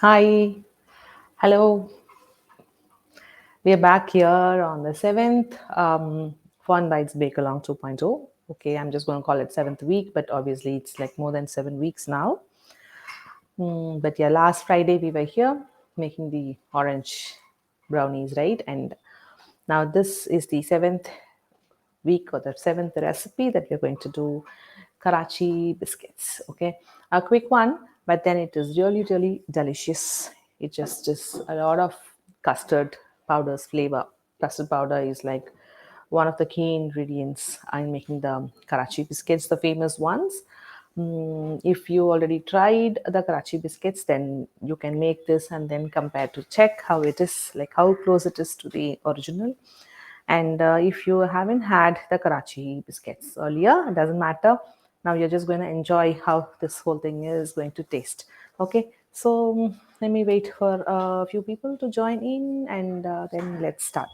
Hi, hello. We are back here on the seventh Fondbites Bake Along 2.0. Okay, I'm just going to call it seventh week, but obviously it's like more than 7 weeks now. But yeah, last Friday we were here making the orange brownies, right? And now this is the seventh week or the seventh recipe that we're going to do Karachi biscuits. Okay, a quick one, but then it is really, really delicious. It just is a lot of custard powders flavor. Custard powder is like one of the key ingredients in making the Karachi biscuits, the famous ones. If you already tried the Karachi biscuits, then you can make this and then compare to check how it is, like how close it is to the original. And if you haven't had the Karachi biscuits earlier, it doesn't matter. Now you're just going to enjoy how this whole thing is going to taste. Okay, so let me wait for a few people to join in and then let's start.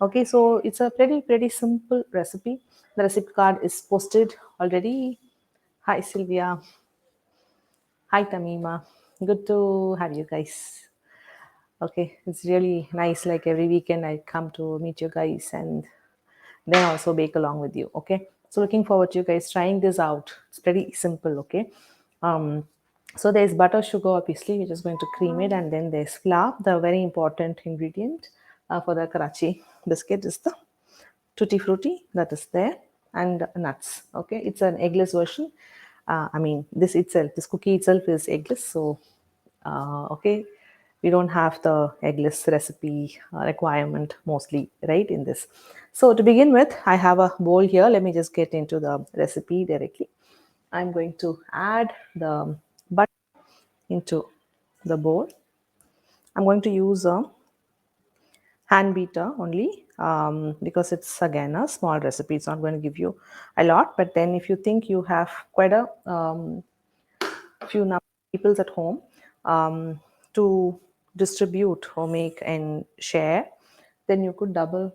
Okay, so it's a pretty simple recipe. The recipe card is posted already. Hi Sylvia. Hi Tamima. Good to have you guys. Okay, it's really nice. Like every weekend, I come to meet you guys and then also bake along with you. Okay, so looking forward to you guys trying this out. It's pretty simple. Okay, um, so there's butter, sugar. Obviously, we're just going to cream it, and then there's flour. The very important ingredient for the Karachi biscuit is the tutti frutti that is there, and nuts. Okay, it's an eggless version. I mean, this cookie itself is eggless, so okay, we don't have the eggless recipe requirement mostly, right, in this. So to begin with, I have a bowl here. Let me just get into the recipe directly. I'm going to add the butter into the bowl. I'm going to use a hand beater only, because it's again a small recipe. It's not going to give you a lot, but then if you think you have quite a few number of people at home, to distribute or make and share, then you could double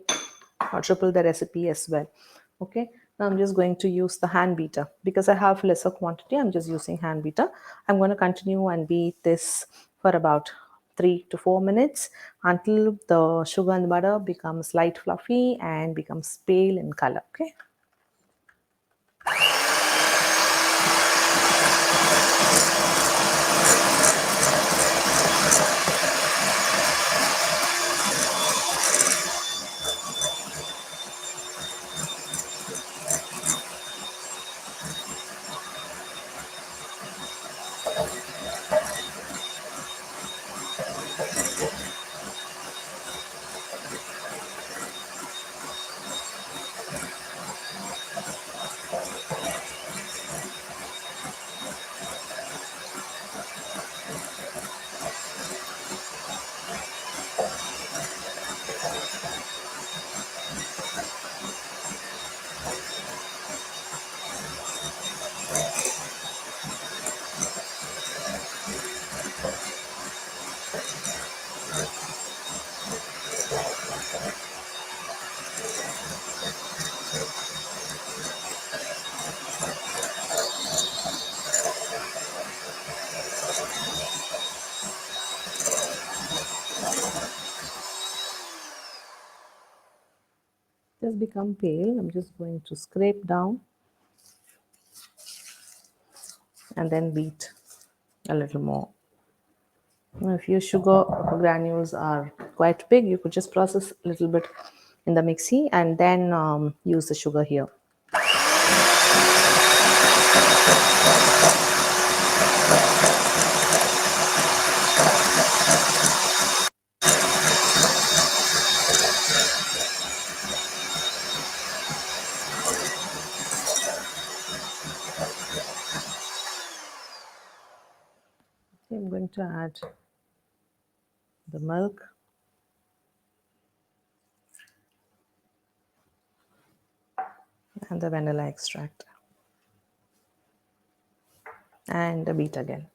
or triple the recipe as well. Okay, now I'm just going to use the hand beater because I have lesser quantity. I'm just using hand beater. I'm going to continue and beat this for about 3 to 4 minutes until the sugar and butter becomes light fluffy and becomes pale in color. Okay. Just become pale. I'm just going to scrape down and then beat a little more. Now, if your sugar granules are quite big, you could just process a little bit in the mixie and then use the sugar here. Okay, I'm going to add the milk and the vanilla extract and beat again.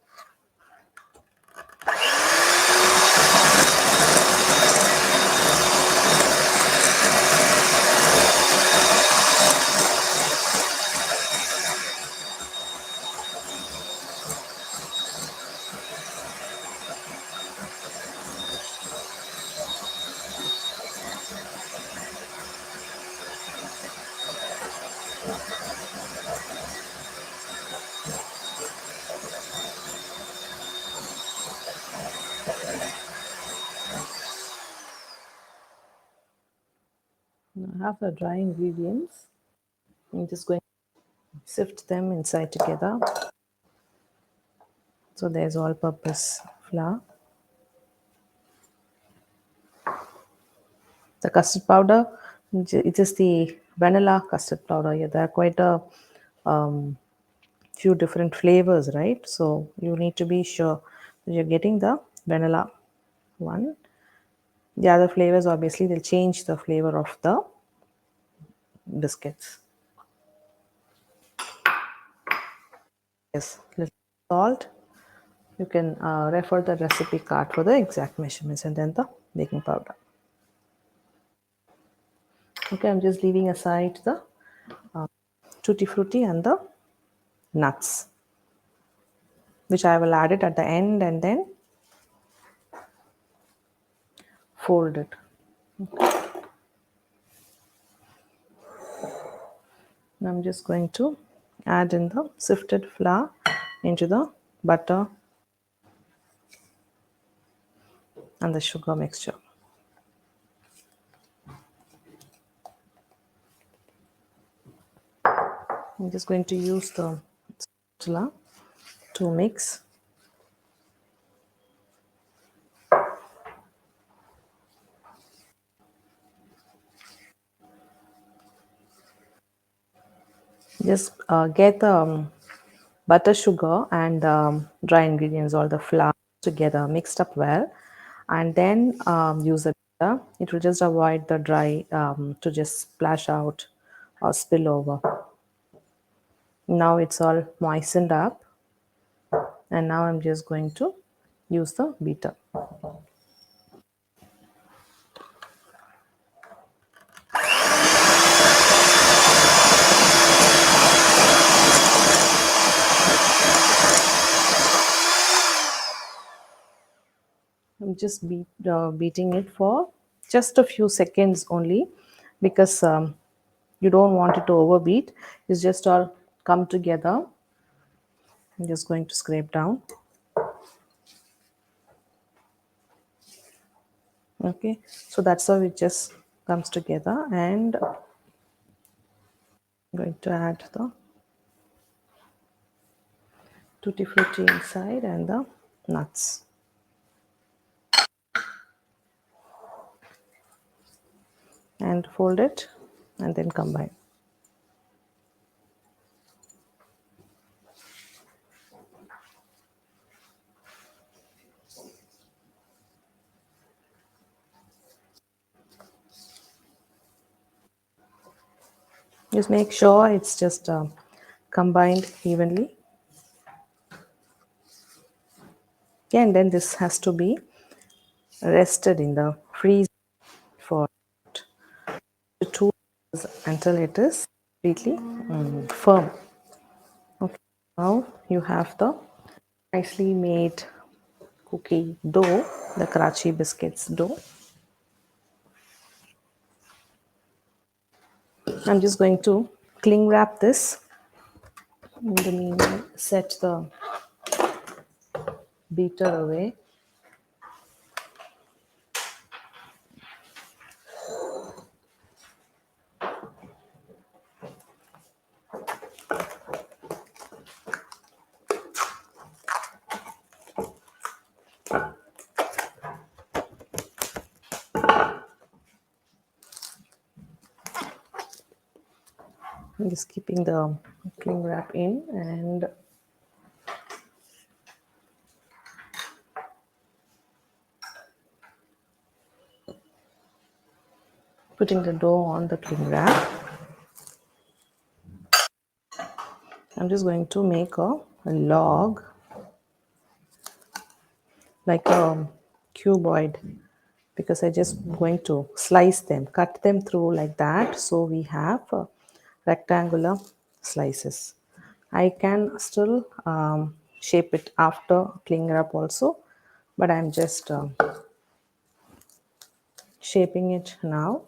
have the dry ingredients. I'm just going to sift them inside together. So there's all-purpose flour. The custard powder, it is the vanilla custard powder. Yeah, there are quite a few different flavors, right? So you need to be sure that you're getting the vanilla one. The other flavors, obviously, they'll change the flavor of the biscuits. Yes, little salt. You can refer the recipe card for the exact measurements, and then the baking powder. Okay, I'm just leaving aside the tutti frutti and the nuts, which I will add it at the end and then fold it. Now I'm just going to add in the sifted flour into the butter and the sugar mixture. I'm just going to use the spatula to mix. Just get the butter, sugar, and dry ingredients, all the flour together, mixed up well, and then use the butter. It will just avoid the dry to just splash out or spill over. Now it's all moistened up, and now I'm just going to use the beater. I'm just beating it for just a few seconds only, because you don't want it to overbeat. It's just all come together. I'm just going to scrape down. Okay, so that's how it just comes together, and I'm going to add the tutti frutti inside and the nuts, and fold it and then combine. Just make sure it's just combined evenly. Okay, and then this has to be rested in the freezer for 2 hours until it is completely firm. Okay, now you have the nicely made cookie dough, the Karachi Biscuits dough. I'm just going to cling wrap this. In the meanwhile, set the beater away. I'm just keeping the cling wrap in and putting the dough on the cling wrap. I'm just going to make a log, like a cuboid, because I just going to slice them, cut them through like that, so we have rectangular slices. I can still shape it after cling wrap also, but I'm just shaping it now.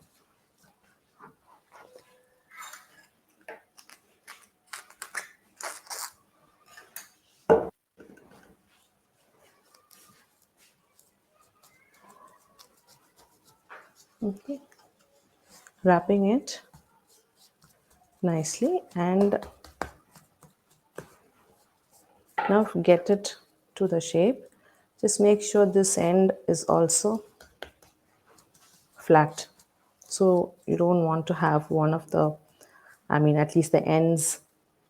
Okay, wrapping it nicely, and now get it to the shape. Just make sure this end is also flat. So you don't want to have one of the, I mean, at least the ends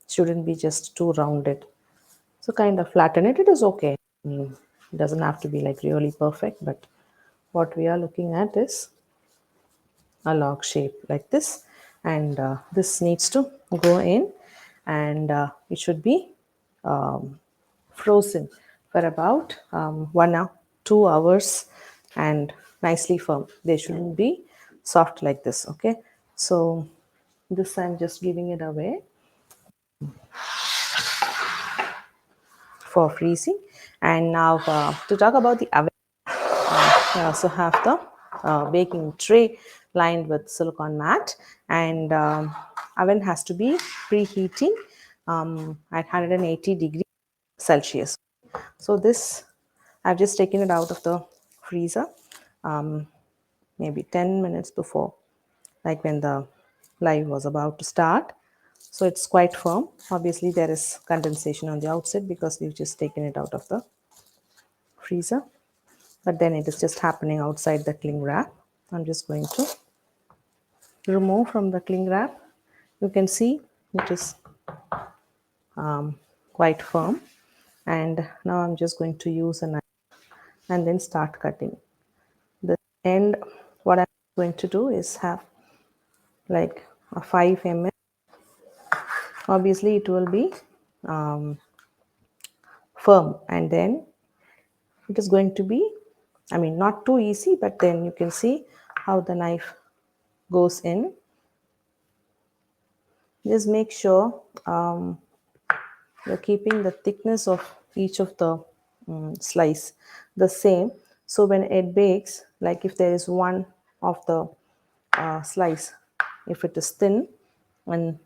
shouldn't be just too rounded. So kind of flatten it. It is okay. I mean, it doesn't have to be like really perfect, but what we are looking at is a log shape like this, and this needs to go in, and it should be um, frozen for about 1 hour 2 hours, and nicely firm. They shouldn't be soft like this. Okay, so this I'm just giving it away for freezing. And now to talk about the oven, I also have the baking tray lined with silicone mat, and oven has to be preheating at 180 degrees Celsius. So this, I've just taken it out of the freezer, um, maybe 10 minutes before, like when the live was about to start. So it's quite firm. Obviously, there is condensation on the outside because we've just taken it out of the freezer, but then it is just happening outside the cling wrap. I'm just going to remove from the cling wrap. You can see it is quite firm, and now I'm just going to use a knife and then start cutting the end. What I'm going to do is have like a 5 mm. Obviously it will be um, firm, and then it is going to be, I mean, not too easy, but then you can see how the knife goes in. Just make sure you're keeping the thickness of each of the slice the same. So when it bakes, like if there is one of the slice, if it is thin and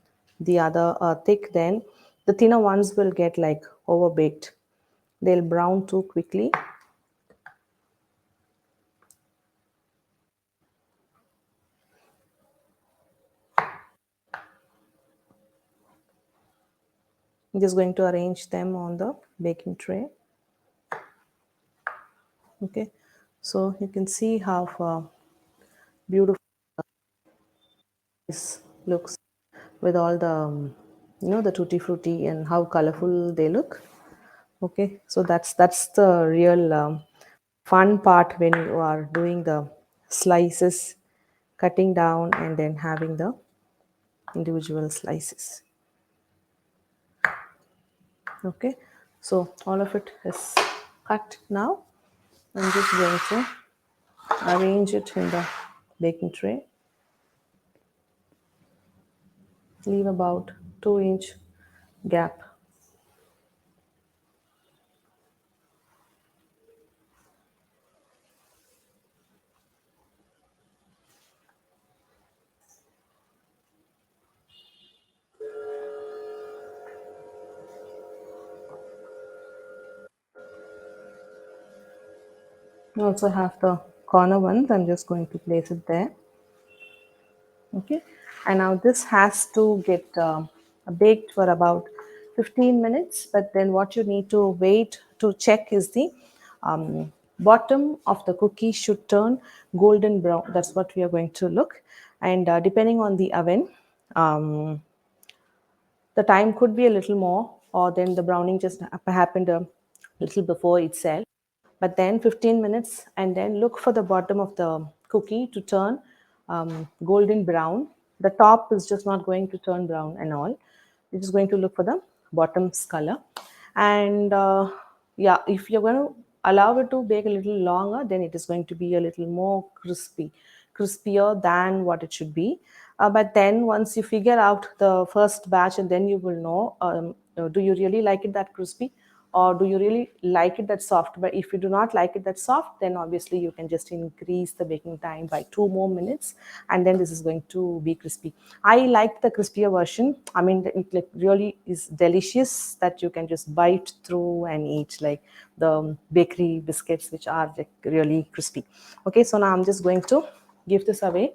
the other thick, then the thinner ones will get like over baked. They'll brown too quickly. I'm just going to arrange them on the baking tray. Okay, so you can see how beautiful this looks with all the the tutti frutti and how colorful they look. Okay, so that's the real fun part when you are doing the slices, cutting down and then having the individual slices. Okay, so all of it is cut now. I'm just going to arrange it in the baking tray. Leave about 2-inch gap. I also have the corner ones. I'm just going to place it there. Okay, and now this has to get baked for about 15 minutes, but then what you need to wait to check is the bottom of the cookie should turn golden brown. That's what we are going to look, and depending on the oven, the time could be a little more, or then the browning just happened a little before itself. But then 15 minutes, and then look for the bottom of the cookie to turn golden brown. The top is just not going to turn brown and all. You're just going to look for the bottom's color. And yeah, if you're going to allow it to bake a little longer, then it is going to be a little more crispier than what it should be. But then once you figure out the first batch, and then you will know, do you really like it that crispy, or do you really like it that soft? But if you do not like it that soft, then obviously you can just increase the baking time by 2 more minutes, and then this is going to be crispy. I like the crispier version. I mean, it like really is delicious that you can just bite through and eat, like the bakery biscuits, which are like really crispy. Okay, so now I'm just going to give this away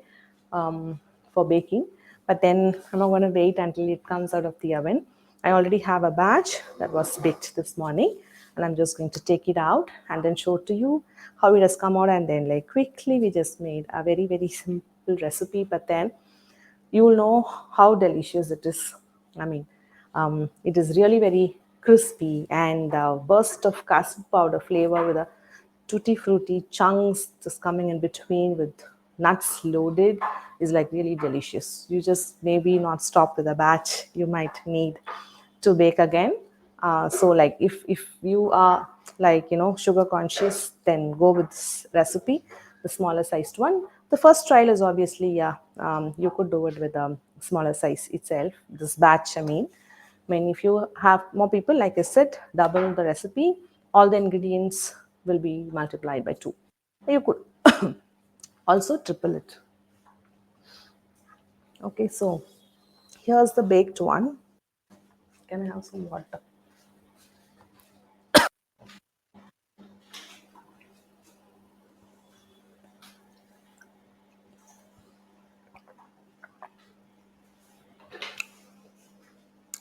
for baking. But then I'm not going to wait until it comes out of the oven. I already have a batch that was baked this morning, and I'm just going to take it out and then show to you how it has come out. And then, like, quickly, we just made a very, very simple recipe, but then you will know how delicious it is. I mean, it is really very crispy, and a burst of custard powder flavor with a tutti frutti chunks just coming in between with nuts loaded is like really delicious. You just maybe not stop with a batch. You might need to bake again. So like if you are like sugar conscious, then go with this recipe, the smaller sized one. The first trial is obviously, yeah, you could do it with a smaller size itself, this batch, I mean, if you have more people, like I said, double the recipe, all the ingredients will be multiplied by 2. You could also triple it. Okay, so here's the baked one. Can I have some water?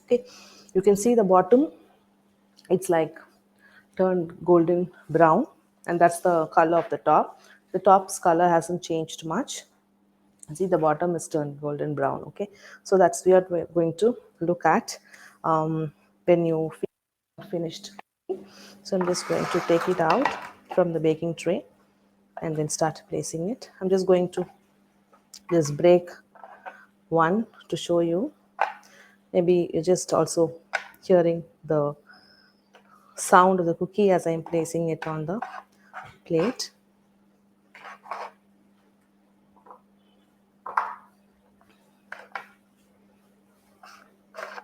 Okay, you can see the bottom, it's like turned golden brown, and that's the color of the top. The top's color hasn't changed much. See, the bottom is turned golden brown. Okay, so that's what we're going to look at when you finished. So I'm just going to take it out from the baking tray and then start placing it. I'm just going to just break one to show you. Maybe you're just also hearing the sound of the cookie as I'm placing it on the plate.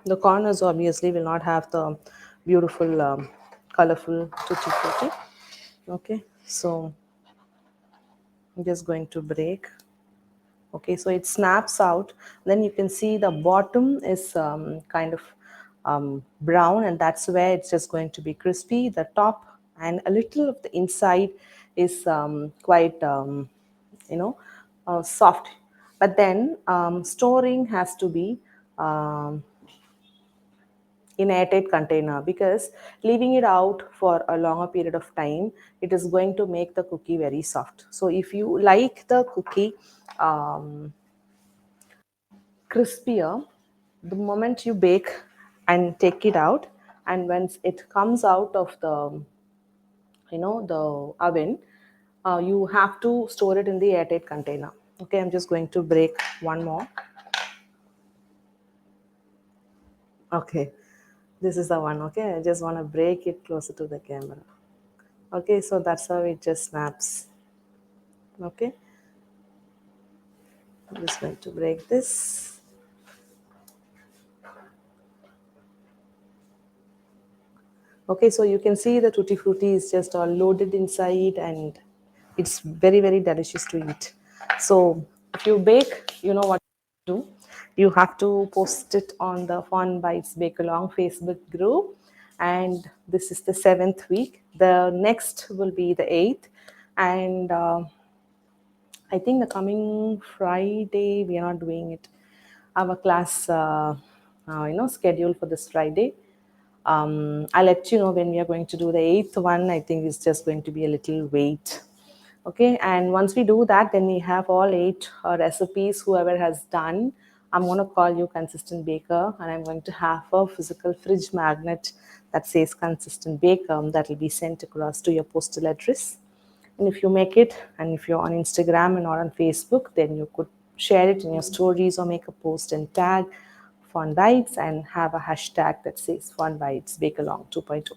The corners obviously will not have the beautiful, colorful tutti frutti. Okay, so I'm just going to break. Okay, so it snaps out. Then you can see the bottom is kind of brown, and that's where it's just going to be crispy. The top and a little of the inside is quite soft. But then storing has to be um, in airtight container, because leaving it out for a longer period of time, it is going to make the cookie very soft. So if you like the cookie crispier, the moment you bake and take it out, and once it comes out of the oven, you have to store it in the airtight container. Okay, I'm just going to break one more. Okay, this is the one. Okay, I just want to break it closer to the camera. Okay, so that's how it just snaps. Okay, I'm just going to break this. Okay, so you can see the tutti frutti is just all loaded inside, and it's very, very delicious to eat. So if you bake, you know what to do. You have to post it on the Fondbites Bake Along Facebook group. And this is the 7th week. The next will be the 8th. And I think the coming Friday, we are not doing it. I have a class, scheduled for this Friday. I'll let you know when we are going to do the 8th one. I think it's just going to be a little wait. Okay, and once we do that, then we have all 8 recipes. Whoever has done, I'm going to call you Consistent Baker, and I'm going to have a physical fridge magnet that says Consistent Baker that will be sent across to your postal address. And if you make it, and if you're on Instagram and not on Facebook, then you could share it in your stories or make a post and tag Fondbites and have a hashtag that says Fondbites Bake Along 2.0.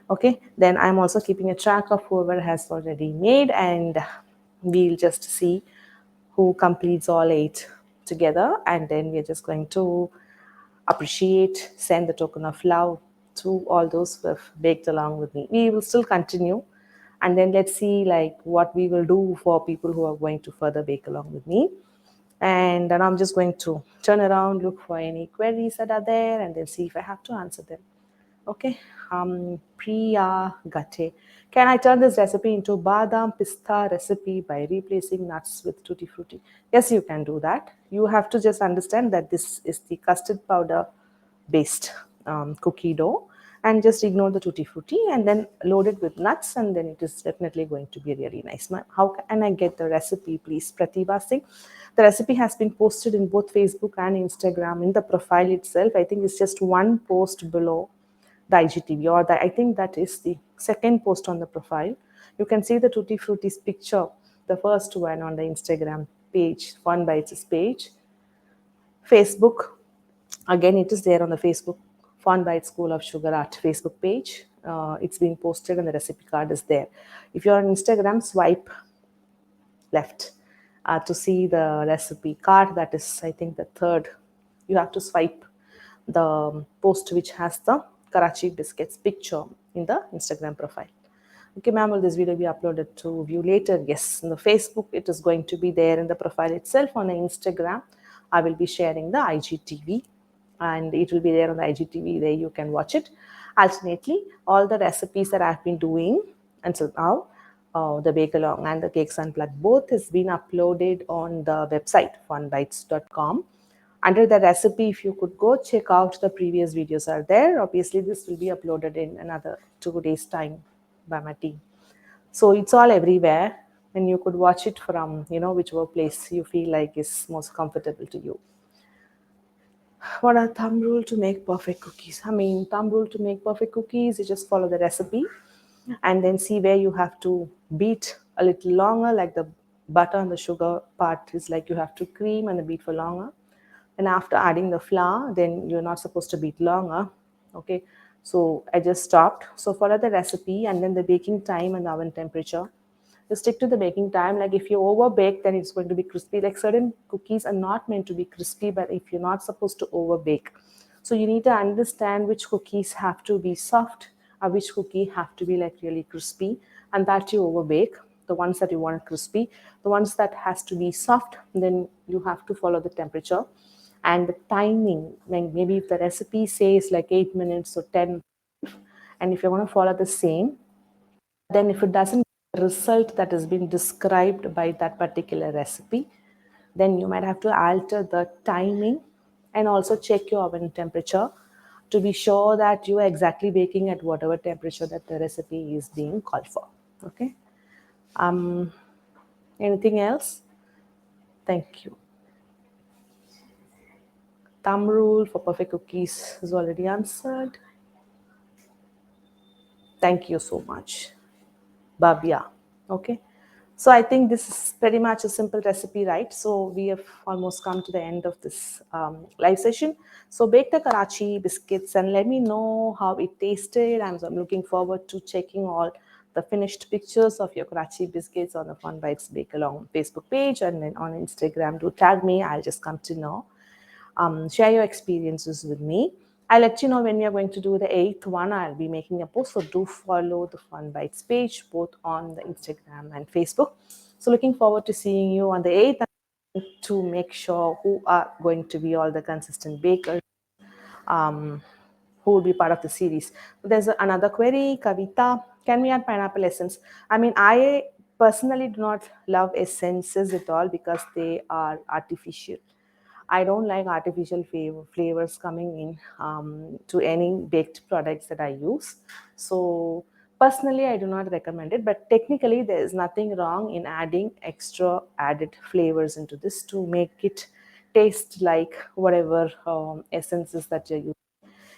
Okay, then I'm also keeping a track of whoever has already made, and we'll just see who completes all 8 together, and then we're just going to appreciate, send the token of love to all those who have baked along with me. We will still continue, and then let's see like what we will do for people who are going to further bake along with me. And then I'm just going to turn around, look for any queries that are there, and then see if I have to answer them. Okay, Priya Gate. Can I turn this recipe into badam pista recipe by replacing nuts with tutti frutti? Yes, you can do that. You have to just understand that this is the custard powder based cookie dough, and just ignore the tutti frutti and then load it with nuts, and then it is definitely going to be really nice. How can I get the recipe, please? Pratibha Singh. The recipe has been posted in both Facebook and Instagram in the profile itself. I think it's just one post below the IGTV, or I think that is the second post on the profile. You can see the Tutti Frutti's picture, the first one on the Instagram page, Fondbites page. Facebook, again, it is there on the Facebook Fondbites School of Sugar Art Facebook page. It's been posted and the recipe card is there. If you're on Instagram, swipe left to see the recipe card. That is, I think, the third. You have to swipe the post which has the Karachi Biscuits picture in the Instagram profile. Okay, ma'am, will this video be uploaded to view later? Yes, in the Facebook, it is going to be there in the profile itself. On the Instagram, I will be sharing the IGTV, and it will be there on the IGTV. There you can watch it. Alternately, all the recipes that I've been doing until now, the bake along and the cakes unplugged, both has been uploaded on the website funbites.com. Under the recipe, if you could go check out the previous videos are there. Obviously, this will be uploaded in another 2 days time by my team. So it's all everywhere, and you could watch it from whichever place you feel like is most comfortable to you. What are thumb rule to make perfect cookies? I mean, thumb rule to make perfect cookies, you just follow the recipe and then see where you have to beat a little longer, like the butter and the sugar part is like you have to cream and beat for longer. And after adding the flour, then you're not supposed to beat longer. Okay, so I just stopped. So follow the recipe and then the baking time and the oven temperature. You stick to the baking time. Like if you over bake, then it's going to be crispy. Like certain cookies are not meant to be crispy, but if you're not supposed to over bake, so you need to understand which cookies have to be soft or which cookie have to be like really crispy, and that you over bake. The ones that you want crispy, the ones that has to be soft, then you have to follow the temperature and the timing. Like maybe if the recipe says like 8 minutes or 10, and if you're going to follow the same, then if it doesn't result that has been described by that particular recipe, then you might have to alter the timing and also check your oven temperature to be sure that you are exactly baking at whatever temperature that the recipe is being called for. Okay. um Anything else? Thank you. Thumb rule for perfect cookies is already answered. Thank you so much, Babia. Okay. So I think this is pretty much a simple recipe, right? So we have almost come to the end of this live session. So bake the Karachi biscuits and let me know how it tasted. I'm looking forward to checking all the finished pictures of your Karachi biscuits on the Fun Bites Bake Along Facebook page, and then on Instagram. Do tag me. I'll just come to know. Share your experiences with me. I'll let you know when we are going to do the eighth one. I'll be making a post, so do follow the Fun Bites page both on the Instagram and Facebook. So looking forward to seeing you on the 8th, to make sure who are going to be all the consistent bakers who will be part of the series. There's another query, Kavita. Can we add pineapple essence? I mean, I personally do not love essences at all because they are artificial. I don't like artificial flavors coming in to any baked products that I use. So personally, I do not recommend it. But technically, there is nothing wrong in adding extra added flavors into this to make it taste like whatever essences that you're using.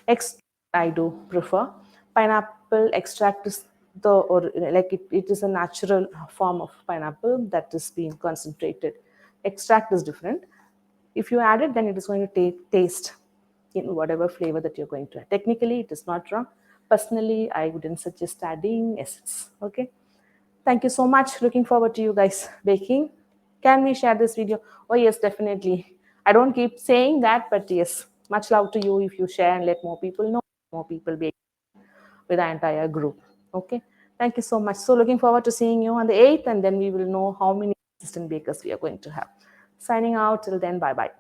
Extract, I do prefer. Pineapple extract is or like it is a natural form of pineapple that is being concentrated. Extract is different. If you add it, then it is going to taste in whatever flavor that you're going to add. Technically, it is not wrong. Personally, I wouldn't suggest adding essence. Okay. Thank you so much. Looking forward to you guys baking. Can we share this video? Oh, yes, definitely. I don't keep saying that, but yes, much love to you if you share and let more people know, more people bake with the entire group. Okay. Thank you so much. So, looking forward to seeing you on the 8th, and then we will know how many assistant bakers we are going to have. Signing out till then, bye bye.